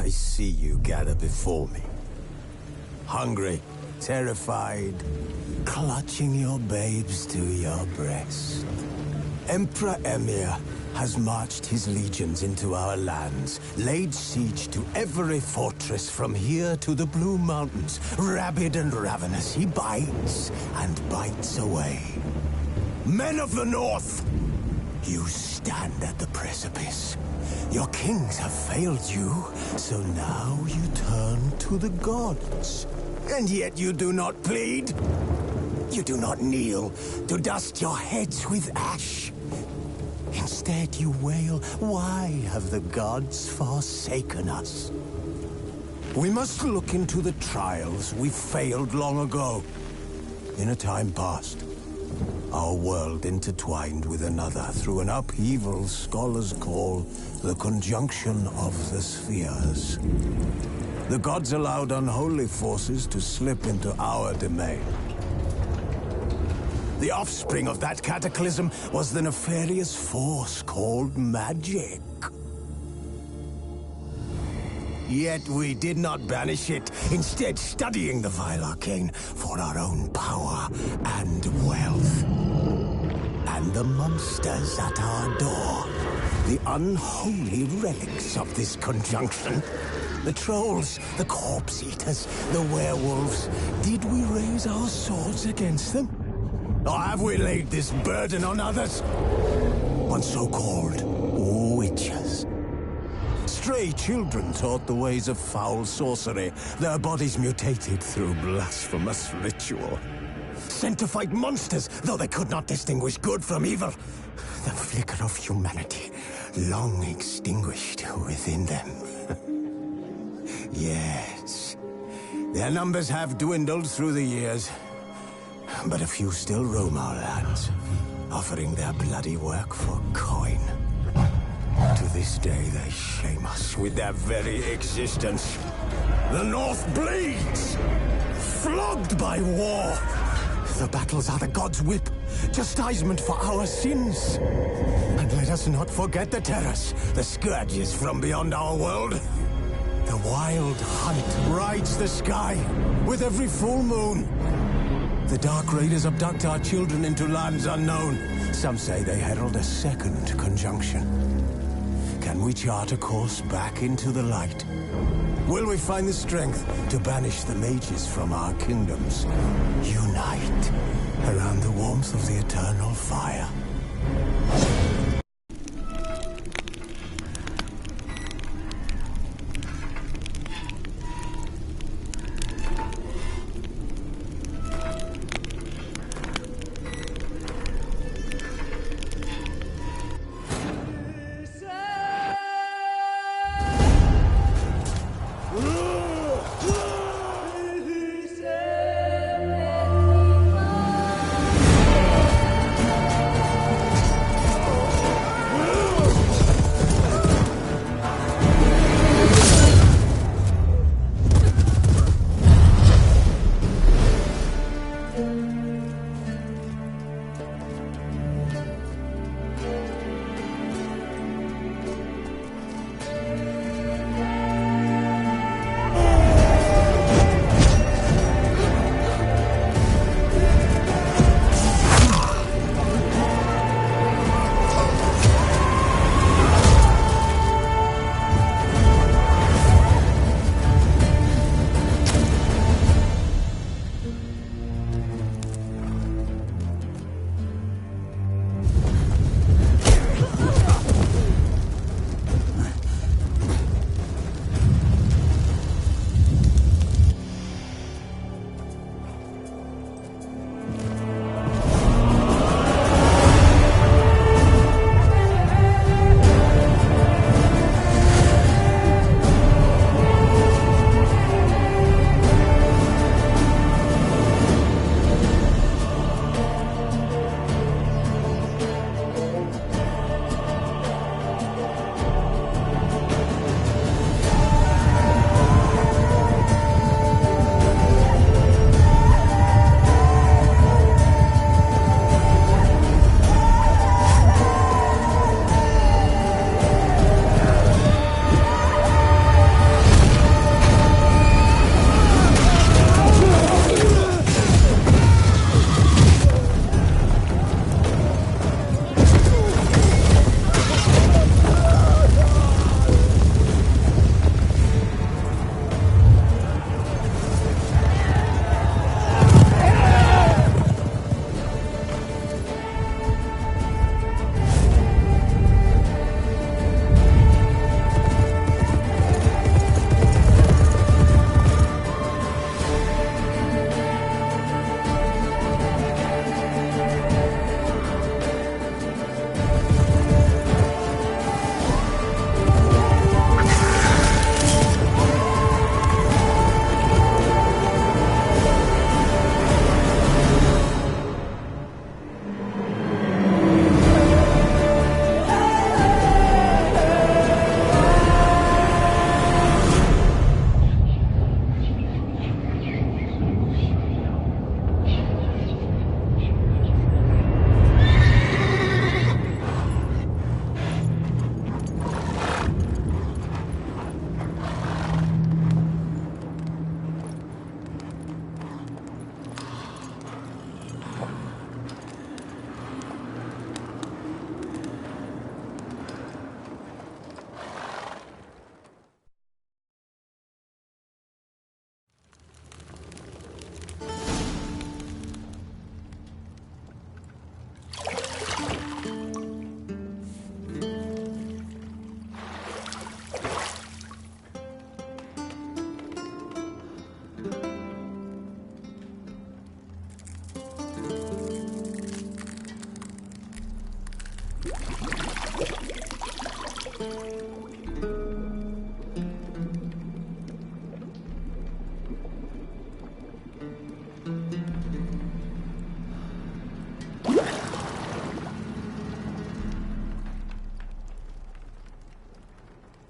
I see you gather before me. Hungry, terrified, clutching your babes to your breast. Emperor Emir has marched his legions into our lands, laid siege to every fortress from here to the Blue Mountains. Rabid and ravenous, he bites and bites away. Men of the North, you stand at the precipice. Your kings have failed you, so now you turn to the gods. And yet you do not plead. You do not kneel to dust your heads with ash. Instead you wail, why have the gods forsaken us? We must look into the trials we failed long ago. In a time past, our world intertwined with another through an upheaval scholars call the conjunction of the spheres. The gods allowed unholy forces to slip into our domain. The offspring of that cataclysm was the nefarious force called magic. Yet we did not banish it, instead studying the vile arcane for our own power and wealth. And the monsters at our door, the unholy relics of this conjunction. The trolls, the corpse eaters, the werewolves. Did we raise our swords against them? Or have we laid this burden on others? On so-called witches. Stray children taught the ways of foul sorcery, their bodies mutated through blasphemous ritual. Sent to fight monsters, though they could not distinguish good from evil. The flicker of humanity, long extinguished within them. Yes, their numbers have dwindled through the years. But a few still roam our lands, offering their bloody work for coin. To this day, they shame us with their very existence. The North bleeds, flogged by war. The battles are the gods' whip, chastisement for our sins. And let us not forget the terrors, the scourges from beyond our world. The wild hunt rides the sky with every full moon. The Dark Raiders abduct our children into lands unknown. Some say they herald a second conjunction. Can we chart a course back into the light? Will we find the strength to banish the mages from our kingdoms? Unite around the warmth of the eternal fire.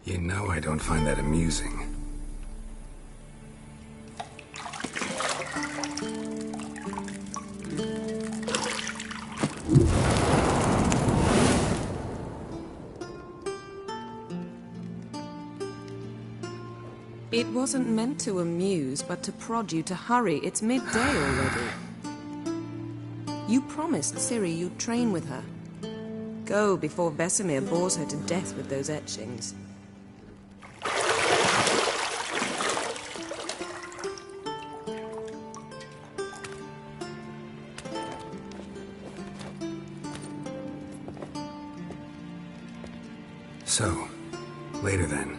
You know I don't find that amusing. It wasn't meant to amuse, but to prod you to hurry. It's midday already. You promised Ciri you'd train with her. Go before Vesemir bores her to death with those etchings. So, later then.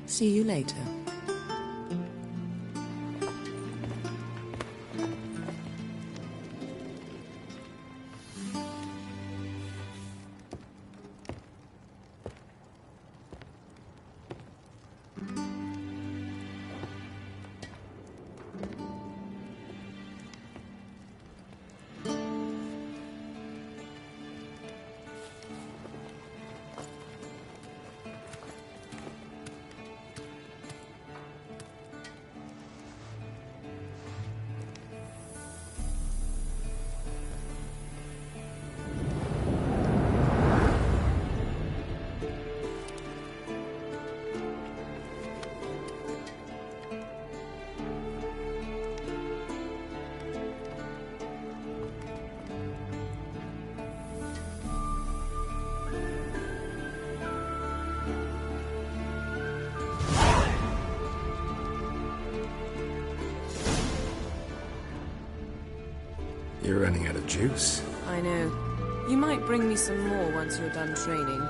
See you later. You're running out of juice. I know. You might bring me some more once you're done training.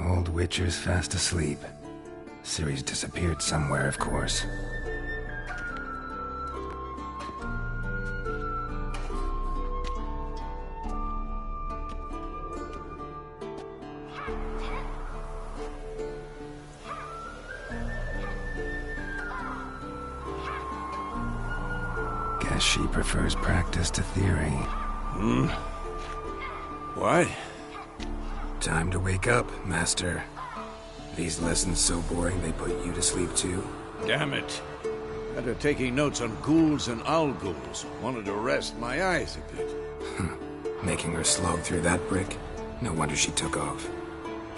Old Witcher's fast asleep. Ciri's disappeared somewhere, of course. Guess she prefers practice to theory. What? Time to wake up, Master. These lessons so boring they put you to sleep too? Damn it. After taking notes on ghouls and owl ghouls, wanted to rest my eyes a bit. Making her slog through that brick? No wonder she took off.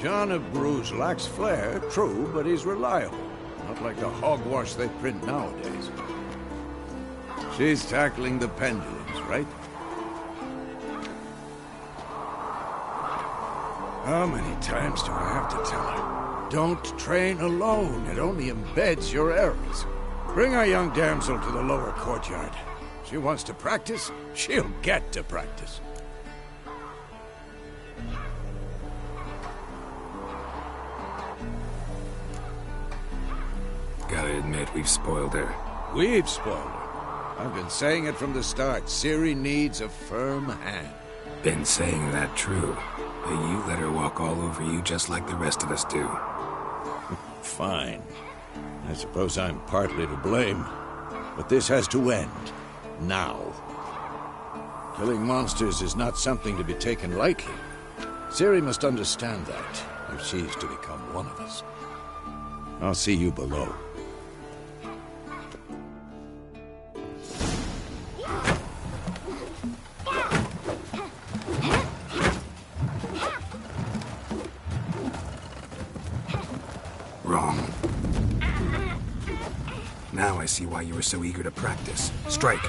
John of Bruges lacks flair, true, but he's reliable. Not like the hogwash they print nowadays. She's tackling the pendulums, right? How many times do I have to tell her? Don't train alone. It only embeds your errors. Bring our young damsel to the lower courtyard. She wants to practice, she'll get to practice. Gotta admit, we've spoiled her. We've spoiled her. I've been saying it from the start. Ciri needs a firm hand. Been saying that true. But you let her walk all over you just like the rest of us do. Fine. I suppose I'm partly to blame. But this has to end. Now. Killing monsters is not something to be taken lightly. Ciri must understand that, if she's to become one of us. I'll see you below. Wrong. Now I see why you were so eager to practice. Strike.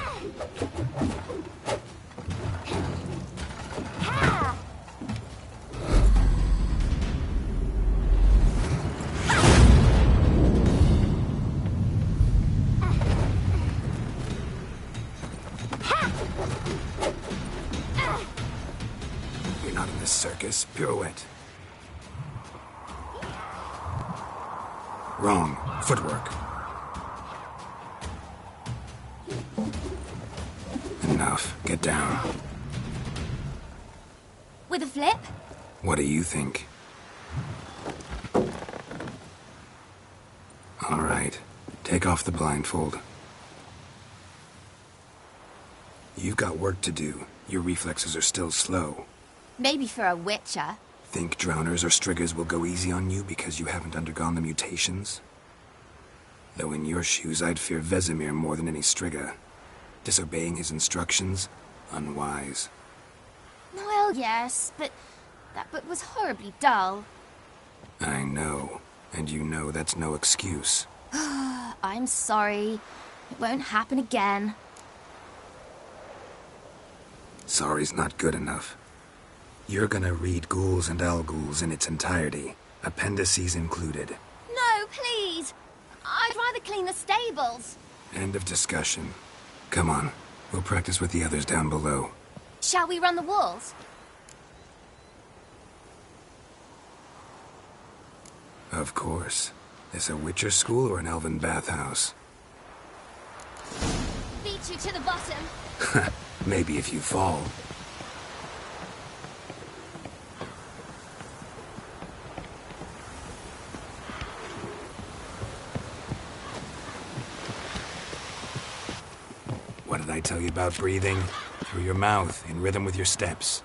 Not in this circus. Pirouette. Wrong. Footwork. Enough. Get down. With a flip? What do you think? All right. Take off the blindfold. You've got work to do. Your reflexes are still slow. Maybe for a witcher. Think drowners or striggers will go easy on you because you haven't undergone the mutations? Though in your shoes, I'd fear Vesemir more than any strigger. Disobeying his instructions? Unwise. Well, yes, but that book was horribly dull. I know. And you know that's no excuse. I'm sorry. It won't happen again. Sorry's not good enough. You're gonna read Ghouls and Al-Ghouls in its entirety, appendices included. No, please! I'd rather clean the stables. End of discussion. Come on, we'll practice with the others down below. Shall we run the walls? Of course. This a Witcher school or an elven bathhouse? Beat you to the bottom. Maybe if you fall. What did I tell you about breathing? Through your mouth, in rhythm with your steps.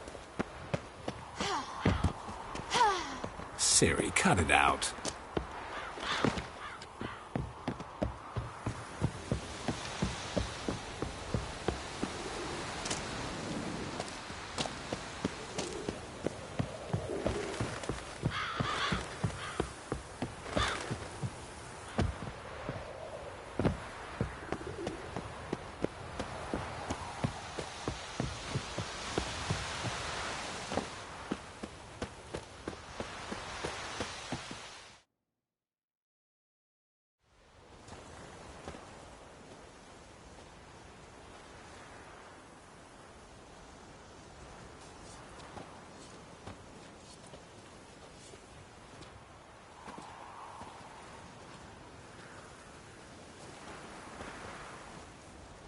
Siri, cut it out.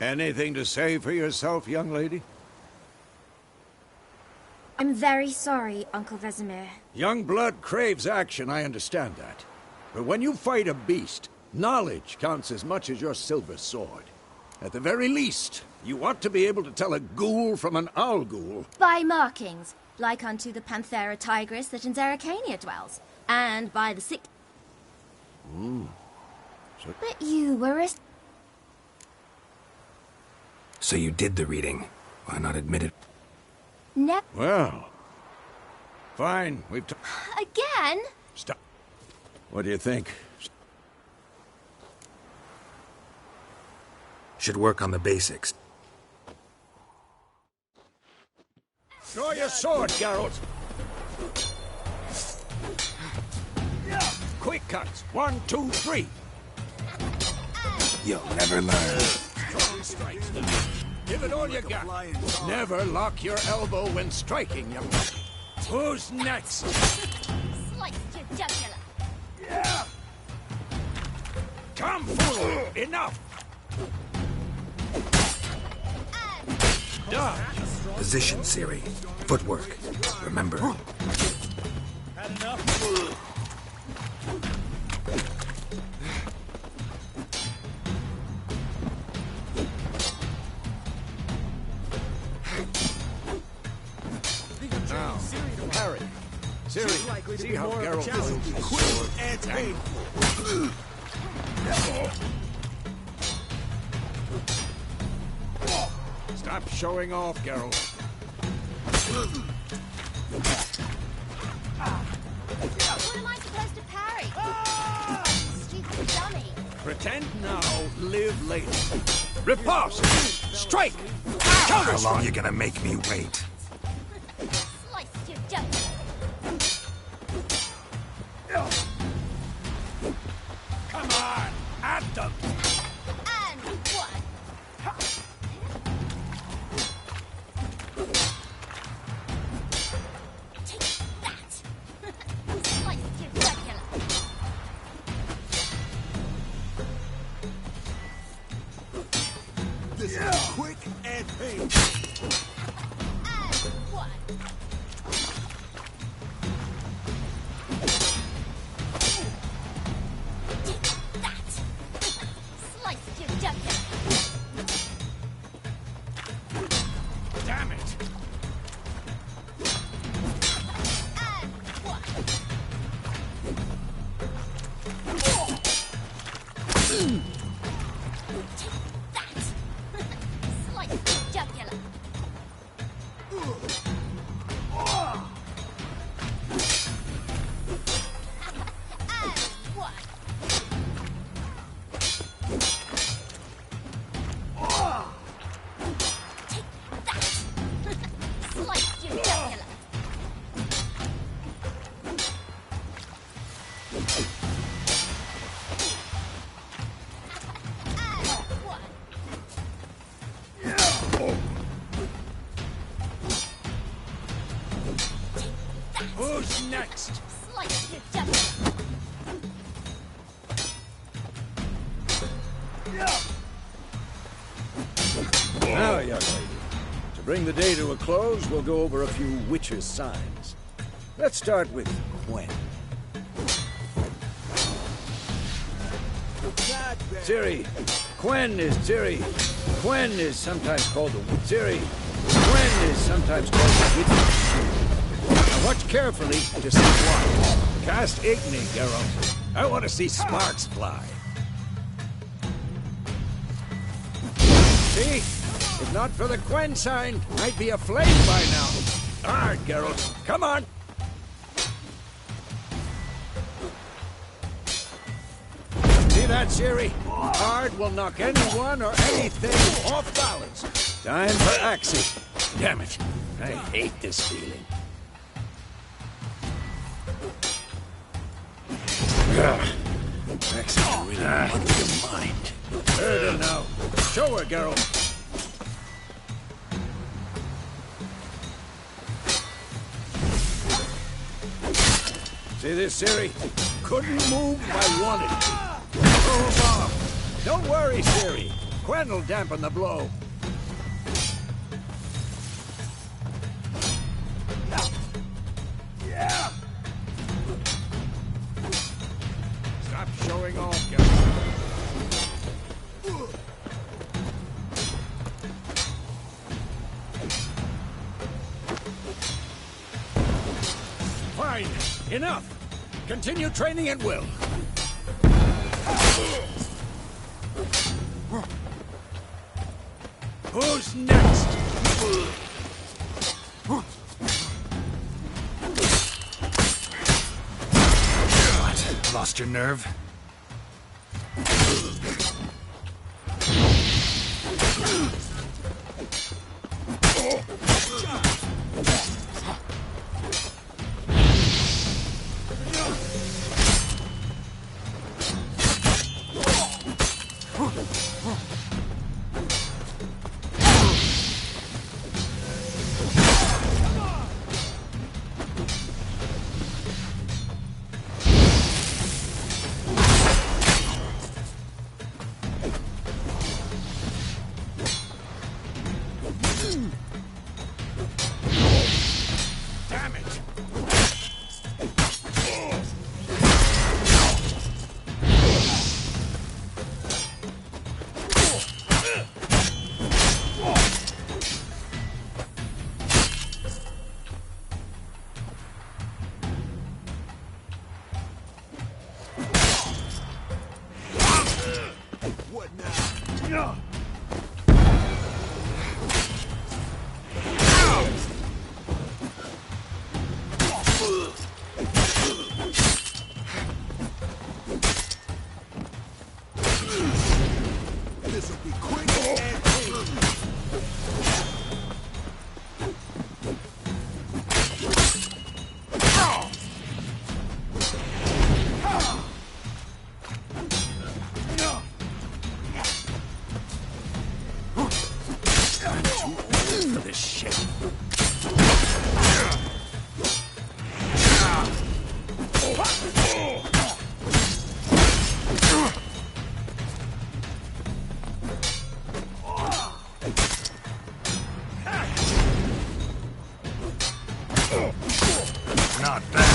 Anything to say for yourself, young lady? I'm very sorry, Uncle Vesemir. Young blood craves action, I understand that. But when you fight a beast, knowledge counts as much as your silver sword. At the very least, you ought to be able to tell a ghoul from an owl-ghoul. By markings, like unto the Panthera tigris that in Zerrikania dwells, and by the sick... But you were a... So you did the reading. Why not admit it? Well, fine, we've Again? Stop. What do you think? Should work on the basics. Draw your sword, Geralt. Quick cuts. 1, 2, 3. You'll never learn. Strong strikes now. Give it all you got. Never lock your elbow when striking, young man. Who's next? Sliced your jugular. Yeah. Come, fool! Enough! Done. Position, Siri. Footwork. Remember. Had enough? Now, Harry. Siri, see how Geralt is. Quick and painful. Stop showing off, Geralt. What am I supposed to parry? Stupid dummy. Pretend now, live later. Riposte! Strike! How long you gonna make me wait? Sliced your jugular. Come on! At them! And one. Who's next? Slice your justice. Now, young lady, to bring the day to a close, we'll go over a few witches' signs. Let's start with Gwen. Ciri. Gwen is Ciri. Gwen is sometimes called the Ciri. Gwen is sometimes called the witch's shield. Now watch carefully to see what. Cast Igni, Geralt. I want to see sparks fly. See? If not for the Gwen sign, I'd be aflame by now. Hard, Geralt. Come on. See that, Ciri? Hard will knock anyone or anything off balance. Time for Axie. Damn it. I hate this feeling. Axie really wants your mind. Heard her now. Show her, Geralt. See this, Ciri? Couldn't move if I wanted to. Move off. Don't worry, Ciri. Gwen will dampen the blow. Stop showing off, Geralt. Fine. Enough. Continue training at will. Who's next? What? Lost your nerve? Not bad.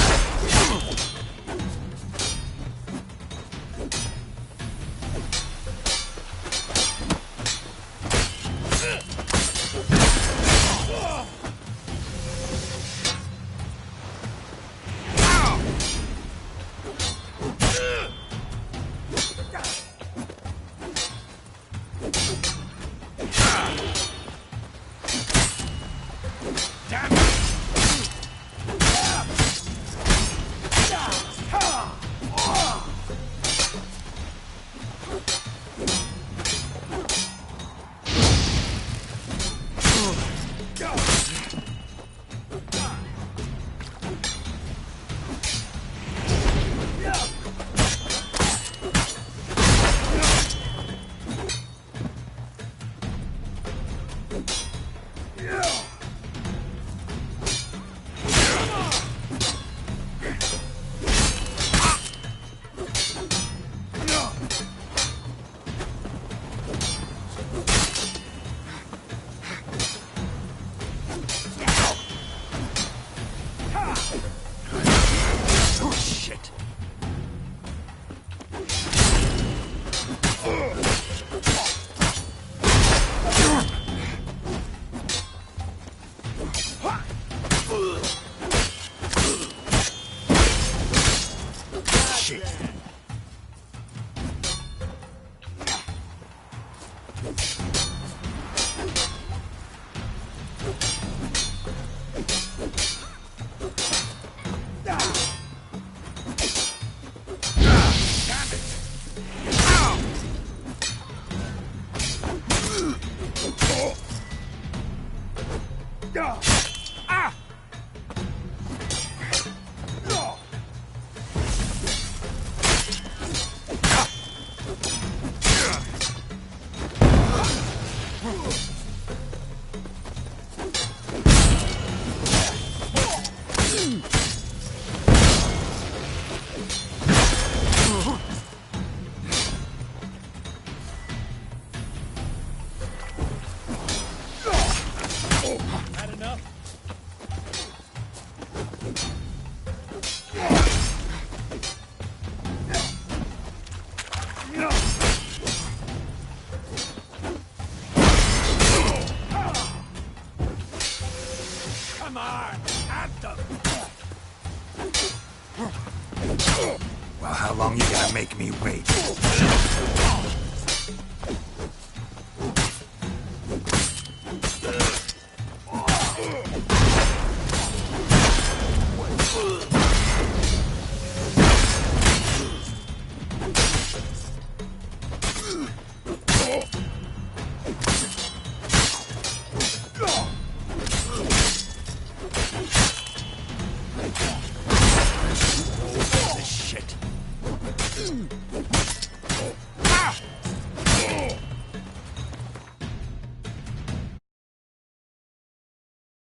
Well, how long you gonna make me wait?